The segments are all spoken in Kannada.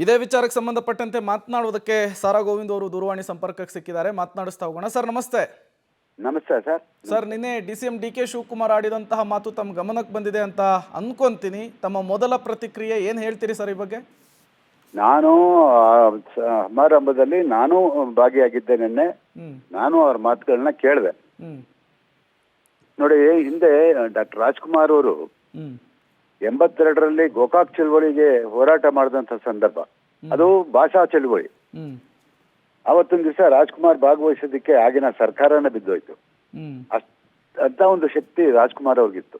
ಇದೇ ವಿಚಾರಕ್ಕೆ ಸಂಬಂಧಪಟ್ಟಂತೆ ಮಾತನಾಡುವುದಕ್ಕೆ ಸಾರಾ ಗೋವಿಂದ್ ಅವರು ದೂರವಾಣಿ ಸಂಪರ್ಕಕ್ಕೆ ಸಿಕ್ಕಿದ್ದಾರೆ. ಮಾತನಾಡಿಸ್ತಾ ಹೋಗೋಣ. ಸರ್ ನಮಸ್ತೆ. ನಮಸ್ತೆ ಸರ್. ಸರ್, ನಿನ್ನೆ DCM DK ಶಿವಕುಮಾರ್ ಆಡಿದಂತಹ ಮಾತು ತಮ್ಮ ಗಮನಕ್ಕೆ ಬಂದಿದೆ ಅಂತ ಅನ್ಕೊಂತೀನಿ. ತಮ್ಮ ಮೊದಲ ಪ್ರತಿಕ್ರಿಯೆ ಏನು ಹೇಳ್ತೀರಿ ಸರ್ ಈ ಬಗ್ಗೆ? ನಾನು ಸಮಾರಂಭದಲ್ಲಿ ನಾನು ಭಾಗಿಯಾಗಿದ್ದೆ ನಿನ್ನೆ. ನಾನು ಅವ್ರ ಮಾತುಗಳನ್ನ ಕೇಳಿದೆ. ನೋಡಿ, ಹಿಂದೆ ಡಾಕ್ಟರ್ ರಾಜ್ಕುಮಾರ್ ಅವರು 82ರಲ್ಲಿ ಗೋಕಾಕ್ ಚಳವಳಿಗೆ ಹೋರಾಟ ಮಾಡಿದಂತ ಸಂದರ್ಭ, ಅದು ಭಾಷಾ ಚಳವಳಿ. ಅವತ್ತೊಂದು ದಿವಸ ರಾಜ್ಕುಮಾರ್ ಭಾಗವಹಿಸೋದಕ್ಕೆ ಆಗಿನ ಸರ್ಕಾರನೇ ಬಿದ್ದೋಯ್ತು. ಅಂತ ಒಂದು ಶಕ್ತಿ ರಾಜ್ಕುಮಾರ್ ಅವ್ರಿಗಿತ್ತು.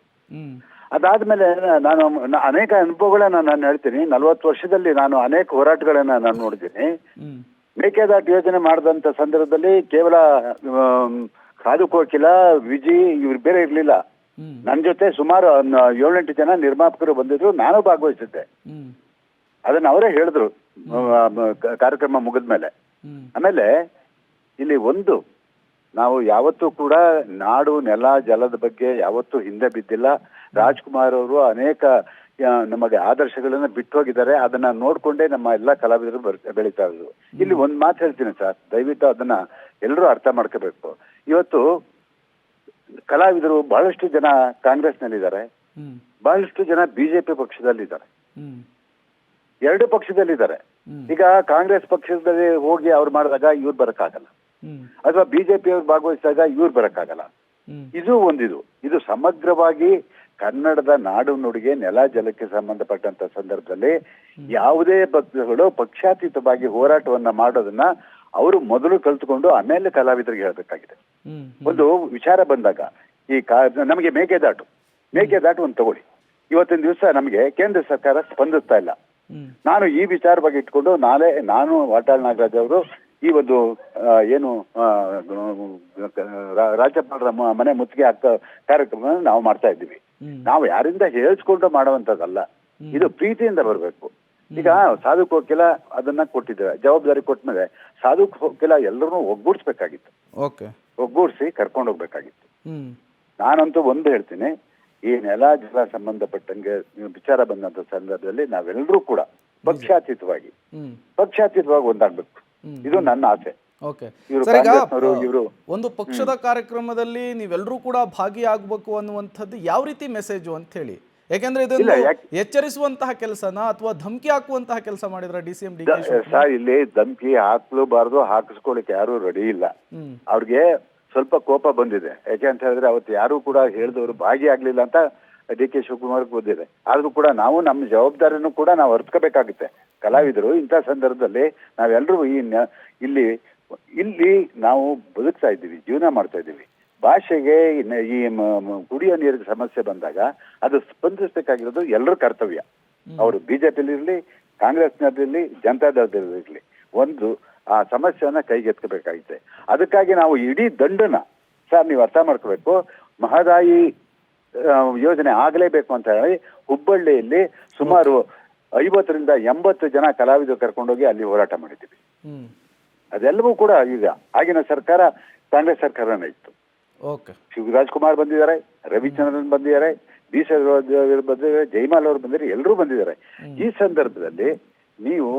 ಅದಾದ್ಮೇಲೆ ನಾನು ಅನೇಕ ಅನುಭವಗಳನ್ನ ನಾನು ಹೇಳ್ತೀನಿ. 40 ವರ್ಷದಲ್ಲಿ ನಾನು ಅನೇಕ ಹೋರಾಟಗಳನ್ನ ನಾನು ನೋಡಿದ್ದೀನಿ. ಮೇಕೆದಾಟು ಯೋಜನೆ ಮಾಡಿದಂತ ಸಂದರ್ಭದಲ್ಲಿ ಕೇವಲ ಸಾಧು ಕೋಕಿಲ, ವಿಜಿ ಇವ್ರು ಬೇರೆ ಇರ್ಲಿಲ್ಲ. ನನ್ನ ಜೊತೆ ಸುಮಾರು 7-8 ಜನ ನಿರ್ಮಾಪಕರು ಬಂದಿದ್ರು. ನಾನು ಭಾಗವಹಿಸಿದ್ದೆ. ಅದನ್ನ ಅವರೇ ಹೇಳಿದ್ರು ಕಾರ್ಯಕ್ರಮ ಮುಗಿದ್ಮೇಲೆ. ಆಮೇಲೆ ಇಲ್ಲಿ ನಾವು ಯಾವತ್ತೂ ಕೂಡ ನಾಡು ನೆಲ ಜಲದ ಬಗ್ಗೆ ಯಾವತ್ತೂ ಹಿಂದೆ ಬಿದ್ದಿಲ್ಲ. ರಾಜ್ಕುಮಾರ್ ಅವರು ಅನೇಕ ನಮಗೆ ಆದರ್ಶಗಳನ್ನ ಬಿಟ್ಟು ಹೋಗಿದ್ದಾರೆ. ಅದನ್ನ ನೋಡ್ಕೊಂಡೇ ನಮ್ಮ ಎಲ್ಲ ಕಲಾವಿದರು ಬೆಳೀತಾ ಇದ್ರು. ಇಲ್ಲಿ ಒಂದ್ ಮಾತು ಹೇಳ್ತೀನಿ ಸರ್, ದಯವಿಟ್ಟು ಅದನ್ನ ಎಲ್ಲರೂ ಅರ್ಥ ಮಾಡ್ಕೋಬೇಕು. ಇವತ್ತು ಕಲಾವಿದರು ಬಹಳಷ್ಟು ಜನ ಕಾಂಗ್ರೆಸ್ ನಲ್ಲಿದ್ದಾರೆ, ಬಹಳಷ್ಟು ಜನ ಬಿಜೆಪಿ ಪಕ್ಷದಲ್ಲಿದ್ದಾರೆ, 2 ಪಕ್ಷದಲ್ಲಿದ್ದಾರೆ. ಈಗ ಕಾಂಗ್ರೆಸ್ ಪಕ್ಷದಲ್ಲಿ ಹೋಗಿ ಅವ್ರು ಮಾಡಿದಾಗ ಇವ್ರು ಬರಕ್ಕಾಗಲ್ಲ, ಅಥವಾ ಬಿಜೆಪಿ ಅವ್ರು ಭಾಗವಹಿಸಿದಾಗ ಇವ್ರು ಬರಕ್ಕಾಗಲ್ಲ. ಇದು ಸಮಗ್ರವಾಗಿ ಕನ್ನಡದ ನಾಡು ನುಡಿಗೆ ನೆಲ ಜಲಕ್ಕೆ ಸಂಬಂಧಪಟ್ಟಂತ ಸಂದರ್ಭದಲ್ಲಿ ಯಾವುದೇ ಪಕ್ಷಗಳು ಪಕ್ಷಾತೀತವಾಗಿ ಹೋರಾಟವನ್ನ ಮಾಡೋದನ್ನ ಅವರು ಮೊದಲು ಕಲ್ತ್ಕೊಂಡು ಆಮೇಲೆ ಕಲಾವಿದರಿಗೆ ಹೇಳ್ಬೇಕಾಗಿದೆ. ಒಂದು ವಿಚಾರ ಬಂದಾಗ ನಮಗೆ ಮೇಕೆದಾಟು ಒಂದು ತಗೊಳ್ಳಿ. ಇವತ್ತಿನ ದಿವಸ ನಮಗೆ ಕೇಂದ್ರ ಸರ್ಕಾರ ಸ್ಪಂದಿಸ್ತಾ ಇಲ್ಲ. ನಾನು ಈ ವಿಚಾರವಾಗಿ ಇಟ್ಕೊಂಡು ನಾನು ವಾಟಾಳ್ ನಾಗರಾಜ್ ಅವರು ಈ ಒಂದು ಏನು ರಾಜ್ಯಪಾಲರ ಮನೆ ಮುತ್ತಿಗೆ ಹಾಕೋ ಕಾರ್ಯಕ್ರಮ ನಾವು ಮಾಡ್ತಾ ಇದ್ದೀವಿ. ನಾವು ಯಾರಿಂದ ಹೇಳ್ಸ್ಕೊಂಡು ಮಾಡುವಂತದ್ದಲ್ಲ, ಇದು ಪ್ರೀತಿಯಿಂದ ಬರಬೇಕು. ಈಗ ಸಾಧು ಕೋಕಿಲ ಅದನ್ನ ಕೊಟ್ಟಿದ್ದೇವೆ, ಜವಾಬ್ದಾರಿ ಕೊಟ್ಮೇಲೆ ಸಾಧು ಕೋಕಿಲ ಎಲ್ಲರನ್ನೂ ಒಗ್ಗೂಡ್ಸ್ಬೇಕಾಗಿತ್ತು, ಒಗ್ಗೂಡ್ಸಿ ಕರ್ಕೊಂಡು ಹೋಗ್ಬೇಕಾಗಿತ್ತು. ನಾನಂತೂ ಒಂದು ಹೇಳ್ತೀನಿ, ಈ ನೆಲ ಜಲ ಸಂಬಂಧಪಟ್ಟಂಗೆ ವಿಚಾರ ಬಂದಂತ ಸಂದರ್ಭದಲ್ಲಿ ನಾವೆಲ್ಲರೂ ಕೂಡ ಪಕ್ಷಾತೀತವಾಗಿ ಒಂದಾಗ್ಬೇಕು. ಇದು ನನ್ನ ಆಸೆ. ಒಂದು ಪಕ್ಷದ ಕಾರ್ಯಕ್ರಮದಲ್ಲಿ ನೀವೆಲ್ಲರೂ ಕೂಡ ಭಾಗಿಯಾಗಬೇಕು ಅನ್ನುವಂಥದ್ದು ಯಾವ ರೀತಿ ಮೆಸೇಜು ಅಂತ ಹೇಳಿ? ಯಾಕೆಂದ್ರೆ ಇದೊಂದು ಎಚ್ಚರಿಸುವಂತಹ ಕೆಲಸನ ಅಥವಾ ಧಮಕಿ ಹಾಕುವಂತಹ ಕೆಲಸ ಮಾಡಿದ್ರ DCM DK? ಸರ್, ಇಲ್ಲಿ ಧಮಕಿ ಹಾಕ್ಲೂಬಾರ್ದು, ಹಾಕಿಸ್ಕೊಳಕ್ಕೆ ಯಾರು ರೆಡಿ ಇಲ್ಲ. ಅವ್ರಿಗೆ ಸ್ವಲ್ಪ ಕೋಪ ಬಂದಿದೆ. ಯಾಕೆ ಅಂತ ಹೇಳಿದ್ರೆ ಅವತ್ತು ಯಾರು ಕೂಡ ಹೇಳಿದವರು ಭಾಗಿಯಾಗ್ಲಿಲ್ಲ ಅಂತ DK ಶಿವಕುಮಾರ್ ಬಂದಿದೆ. ಆದ್ರೂ ಕೂಡ ನಾವು ನಮ್ಮ ಜವಾಬ್ದಾರಿನೂ ಕೂಡ ನಾವು ಅರ್ತ್ಕೋಬೇಕಾಗುತ್ತೆ. ಕಲಾವಿದರು ಇಂಥ ಸಂದರ್ಭದಲ್ಲಿ ನಾವೆಲ್ಲರೂ ಇಲ್ಲಿ ನಾವು ಬದುಕ್ತಾ ಇದ್ದೀವಿ, ಜೀವನ ಮಾಡ್ತಾ ಇದ್ದೀವಿ. ಭಾಷೆಗೆ ಈ ಕುಡಿಯೋ ನೀರಿನ ಸಮಸ್ಯೆ ಬಂದಾಗ ಅದು ಸ್ಪಂದಿಸಬೇಕಾಗಿರೋದು ಎಲ್ಲರ ಕರ್ತವ್ಯ. ಅವರು ಬಿಜೆಪಿಲಿ ಇರಲಿ, ಕಾಂಗ್ರೆಸ್ನಲ್ಲಿರಲಿ, ಜನತಾದಳದಲ್ಲಿರಲಿ, ಆ ಸಮಸ್ಯೆಯನ್ನ ಕೈಗೆತ್ಕೋಬೇಕಾಗಿದೆ. ಅದಕ್ಕಾಗಿ ನಾವು ಇಡೀ ದಂಡನ ಸರ್ ನೀವು ಅರ್ಥ ಮಾಡ್ಕೋಬೇಕು. ಮಹದಾಯಿ ಯೋಜನೆ ಆಗಲೇಬೇಕು ಅಂತ ಹೇಳಿ ಹುಬ್ಬಳ್ಳಿಯಲ್ಲಿ ಸುಮಾರು 50ರಿಂದ 80 ಜನ ಕಲಾವಿದರು ಕರ್ಕೊಂಡೋಗಿ ಅಲ್ಲಿ ಹೋರಾಟ ಮಾಡಿದ್ದೀವಿ. ಅದೆಲ್ಲವೂ ಕೂಡ ಈಗ ಆಗಿನ ಸರ್ಕಾರ ಕಾಂಗ್ರೆಸ್ ಸರ್ಕಾರನೇ ಇತ್ತು. ಶಿವರಾಜ್ ಕುಮಾರ್ ಬಂದಿದ್ದಾರೆ, ರವಿಚಂದ್ರನ್ ಬಂದಿದ್ದಾರೆ, DC ಬಂದಿದ್ದಾರೆ, ಜೈಮಾಲ್ ಅವರು ಬಂದಿದ್ದಾರೆ, ಎಲ್ಲರೂ ಬಂದಿದ್ದಾರೆ. ಈ ಸಂದರ್ಭದಲ್ಲಿ ನೀವು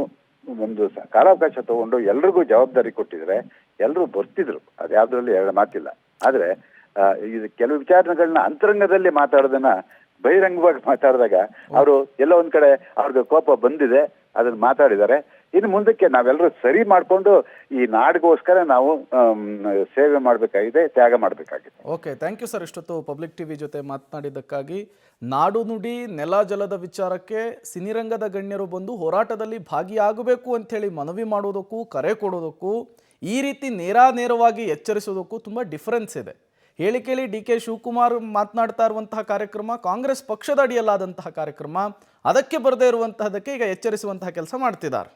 ಒಂದು ಕಾಲಾವಕಾಶ ತಗೊಂಡು ಎಲ್ರಿಗೂ ಜವಾಬ್ದಾರಿ ಕೊಟ್ಟಿದ್ರೆ ಎಲ್ಲರೂ ಬರ್ತಿದ್ರು. ಅದ್ಯಾವ್ದ್ರಲ್ಲಿ 2 ಮಾತಿಲ್ಲ. ಆದ್ರೆ ಇದು ಕೆಲವು ವಿಚಾರಗಳನ್ನ ಅಂತರಂಗದಲ್ಲಿ ಮಾತಾಡೋದನ್ನ ಬಹಿರಂಗವಾಗಿ ಮಾತಾಡಿದಾಗ ಅವರು ಎಲ್ಲೋ ಒಂದ್ ಕಡೆ ಅವ್ರಿಗೆ ಕೋಪ ಬಂದಿದೆ, ಅದನ್ನ ಮಾತಾಡಿದ್ದಾರೆ. ಇನ್ನು ಮುಂದಕ್ಕೆ ನಾವೆಲ್ಲರೂ ಸರಿ ಮಾಡ್ಕೊಂಡು ಈ ನಾಡಿಗೋಸ್ಕರ ನಾವು ಸೇವೆ ಮಾಡಬೇಕಾಗಿದೆ, ತ್ಯಾಗ ಮಾಡಬೇಕಾಗಿದೆ. Okay, thank you sir. ಇಷ್ಟೊತ್ತು ಪಬ್ಲಿಕ್ ಟಿವಿ ಜೊತೆ ಮಾತನಾಡಿದ್ದಕ್ಕಾಗಿ. ನಾಡು ನುಡಿ ನೆಲ ಜಲದ ವಿಚಾರಕ್ಕೆ ಸಿನಿರಂಗದ ಗಣ್ಯರು ಬಂದು ಹೋರಾಟದಲ್ಲಿ ಭಾಗಿಯಾಗಬೇಕು ಅಂಥೇಳಿ ಮನವಿ ಮಾಡೋದಕ್ಕೂ ಕರೆ ಕೊಡೋದಕ್ಕೂ ಈ ರೀತಿ ನೇರವಾಗಿ ಎಚ್ಚರಿಸೋದಕ್ಕೂ ತುಂಬ ಡಿಫರೆನ್ಸ್ ಇದೆ. ಹೇಳಿಕೆಯಲ್ಲಿ DK ಶಿವಕುಮಾರ್ ಮಾತನಾಡ್ತಾ ಇರುವಂತಹ ಕಾರ್ಯಕ್ರಮ ಕಾಂಗ್ರೆಸ್ ಪಕ್ಷದ ಅಡಿಯಲ್ಲಾದಂತಹ ಕಾರ್ಯಕ್ರಮ, ಅದಕ್ಕೆ ಬರದೇ ಇರುವಂತಹದಕ್ಕೆ ಈಗ ಎಚ್ಚರಿಸುವಂತಹ ಕೆಲಸ ಮಾಡ್ತಿದ್ದಾರೆ.